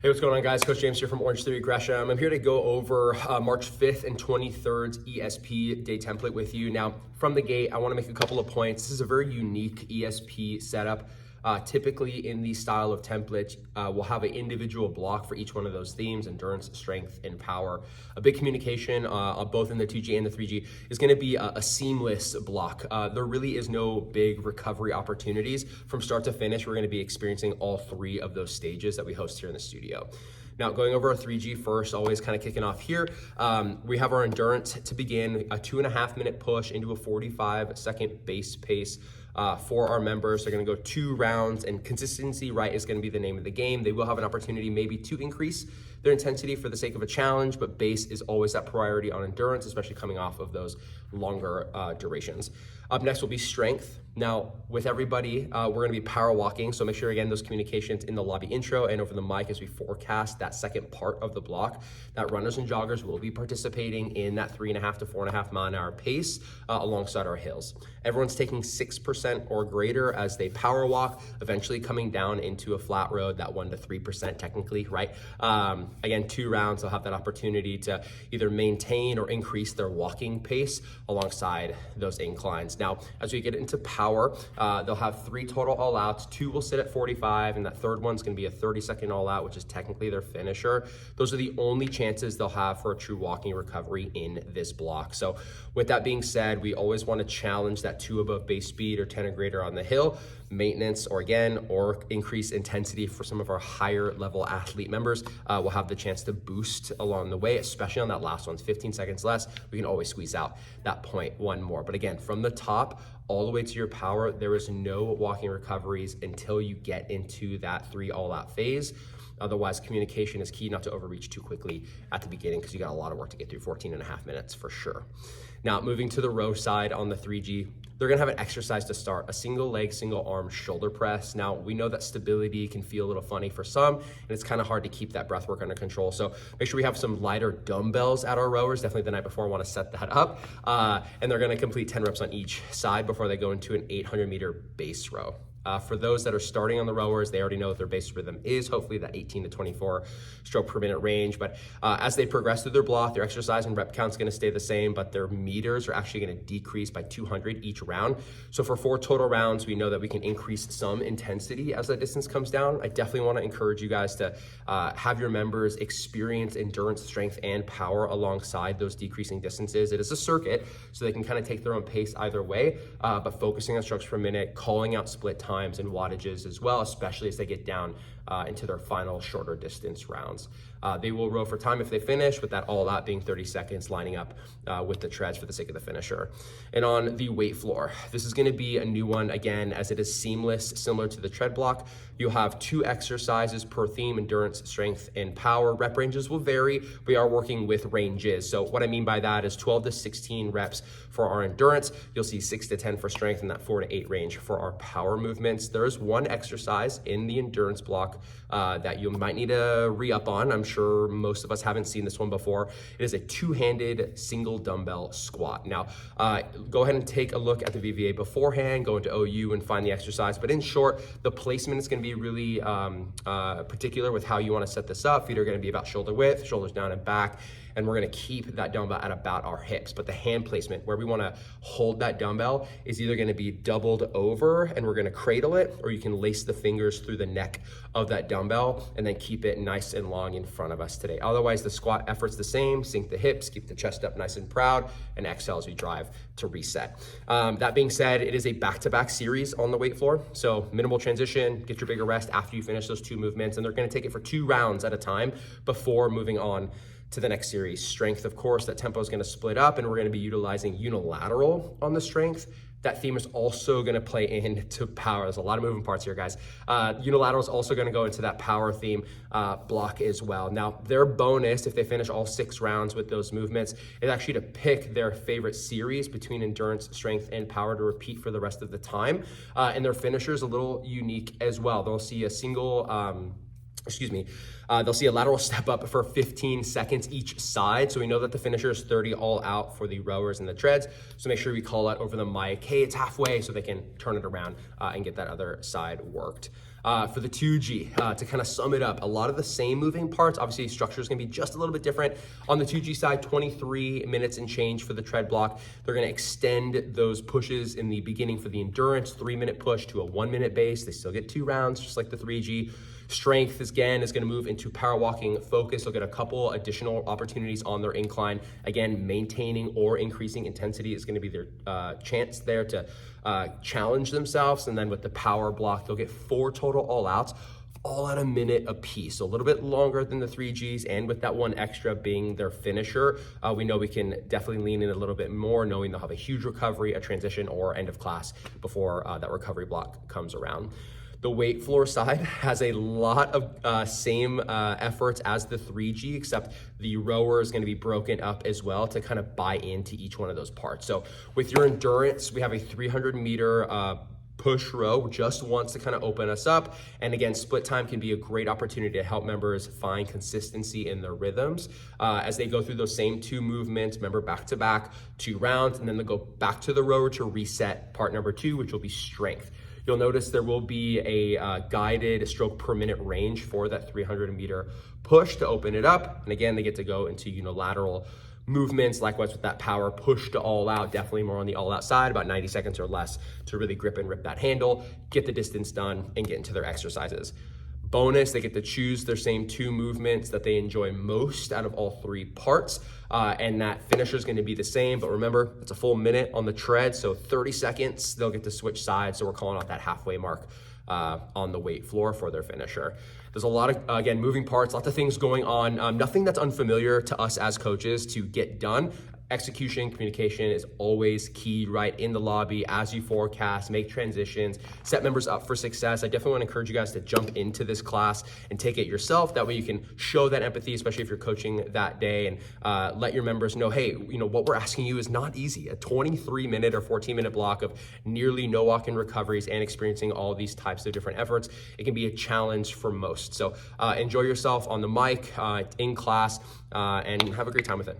Hey, what's going on, guys? Coach James here from Orange Theory Gresham. I'm here to go over March 5th and 23rd's ESP day template with you. Now, from the gate, I want to make a couple of points. This is a very unique ESP setup. Typically, in the style of template, we'll have an individual block for each one of those themes: endurance, strength, and power. A big communication, both in the 2G and the 3G, is going to be a seamless block. There really is no big recovery opportunities. From start to finish, we're going to be experiencing all three of those stages that we host here in the studio. Now, going over our 3G first, always kind of kicking off here, we have our endurance to begin, a 2.5 minute push into a 45-second base pace. For our members, they're going to go 2 rounds, and consistency, right, is going to be the name of the game. They will have an opportunity maybe to increase their intensity for the sake of a challenge, but base is always that priority on endurance, especially coming off of those longer durations. Up next will be strength. Now, with everybody, we're going to be power walking, so make sure, again, those communications in the lobby intro and over the mic as we forecast that second part of the block, that runners and joggers will be participating in that 3.5 to 4.5 mile an hour pace alongside our hills. Everyone's taking 6% or greater as they power walk, eventually coming down into a flat road, that 1 to 3% technically, right? Again, 2 rounds, they'll have that opportunity to either maintain or increase their walking pace alongside those inclines. Now, as we get into power, they'll have 3 total all outs. 2 will sit at 45, and that third one's gonna be a 30-second all out, which is technically their finisher. Those are the only chances they'll have for a true walking recovery in this block. So with that being said, we always wanna challenge that 2 above base speed or 10 or greater on the hill, maintenance, or increase intensity for some of our higher level athlete members. We'll have the chance to boost along the way, especially on that last one. 15 seconds less, we can always squeeze out that 0.1 more. But again, from the top all the way to your power, there is no walking recoveries until you get into that 3 all out phase. Otherwise, communication is key, not to overreach too quickly at the beginning, because you got a lot of work to get through, 14.5 minutes for sure. Now, moving to the row side on the 3G, they're gonna have an exercise to start, a single leg, single arm shoulder press. Now, we know that stability can feel a little funny for some, and it's kind of hard to keep that breath work under control. So make sure we have some lighter dumbbells at our rowers. Definitely the night before, I wanna set that up. And they're gonna complete 10 reps on each side before they go into an 800-meter base row. For those that are starting on the rowers, they already know what their base rhythm is, hopefully that 18 to 24 stroke per minute range. But as they progress through their block, their exercise and rep count's gonna stay the same, but their meters are actually gonna decrease by 200 each round. So for 4 total rounds, we know that we can increase some intensity as that distance comes down. I definitely wanna encourage you guys to have your members experience endurance, strength, and power alongside those decreasing distances. It is a circuit, so they can kind of take their own pace either way, but focusing on strokes per minute, calling out split times and wattages as well, especially as they get down into their final shorter distance rounds. They will row for time if they finish, with that all out being 30 seconds, lining up with the treads for the sake of the finisher. And on the weight floor, this is gonna be a new one, again, as it is seamless, similar to the tread block. You'll have 2 exercises per theme: endurance, strength, and power. Rep ranges will vary. We are working with ranges. So what I mean by that is 12 to 16 reps for our endurance. You'll see 6 to 10 for strength, and that 4 to 8 range for our power movements. There is one exercise in the endurance block that you might need to re-up on. I'm sure most of us haven't seen this one before. It is a 2-handed single dumbbell squat. Now, go ahead and take a look at the VVA beforehand, go into OU and find the exercise. But in short, the placement is gonna be really particular with how you wanna set this up. Feet are gonna be about shoulder width, shoulders down and back. And we're gonna keep that dumbbell at about our hips. But the hand placement, where we wanna hold that dumbbell, is either gonna be doubled over and we're gonna cradle it, or you can lace the fingers through the neck of that dumbbell and then keep it nice and long in front of us today. Otherwise, the squat effort's the same: sink the hips, keep the chest up nice and proud, and exhale as we drive to reset. That being said, it is a back-to-back series on the weight floor. So minimal transition, get your bigger rest after you finish those 2 movements, and they're gonna take it for 2 rounds at a time before moving on to the next series. Strength, of course, that tempo is gonna split up, and we're gonna be utilizing unilateral on the strength. That theme is also gonna play into power. There's a lot of moving parts here, guys. Unilateral is also gonna go into that power theme block as well. Now, their bonus, if they finish all 6 rounds with those movements, is actually to pick their favorite series between endurance, strength, and power to repeat for the rest of the time. And their finisher is a little unique as well. They'll see a single they'll see a lateral step up for 15 seconds each side. So we know that the finisher is 30 all out for the rowers and the treads. So make sure we call out over the mic, hey, it's halfway, so they can turn it around and get that other side worked. For the 2G, to kind of sum it up, a lot of the same moving parts. Obviously, structure is going to be just a little bit different. On the 2G side, 23 minutes and change for the tread block. They're going to extend those pushes in the beginning for the endurance, 3-minute push to a 1-minute base. They still get 2 rounds, just like the 3G. Strength, again, is going to move into power walking focus. They'll get a couple additional opportunities on their incline. Again, maintaining or increasing intensity is going to be their chance there to challenge themselves. And then with the power block, they'll get 4 total all outs, all at a minute apiece. So a little bit longer than the 3Gs, and with that one extra being their finisher, we know we can definitely lean in a little bit more, knowing they'll have a huge recovery, a transition, or end of class before that recovery block comes around. The weight floor side has a lot of same efforts as the 3G, except the rower is going to be broken up as well to kind of buy into each one of those parts. So with your endurance, we have a 300-meter push row just once to kind of open us up. And again, split time can be a great opportunity to help members find consistency in their rhythms as they go through those same 2 movements, remember, back to back, 2 rounds, and then they'll go back to the rower to reset part number 2, which will be strength. You'll notice there will be a guided stroke per minute range for that 300-meter push to open it up. And again, they get to go into unilateral movements. Likewise with that power push to all out, definitely more on the all out side, about 90 seconds or less to really grip and rip that handle, get the distance done, and get into their exercises. Bonus, they get to choose their same 2 movements that they enjoy most out of all 3 parts. And that finisher is going to be the same, but remember, it's a full minute on the tread, so 30 seconds, they'll get to switch sides. So we're calling out that halfway mark on the weight floor for their finisher. There's a lot of, again, moving parts, lots of things going on. Nothing that's unfamiliar to us as coaches to get done. Execution, communication is always key, right, in the lobby as you forecast, make transitions, set members up for success. I definitely want to encourage you guys to jump into this class and take it yourself. That way you can show that empathy, especially if you're coaching that day, and let your members know, hey, what we're asking you is not easy. A 23-minute or 14-minute block of nearly no walk-in recoveries and experiencing all these types of different efforts, it can be a challenge for most. So enjoy yourself on the mic, in class, and have a great time with it.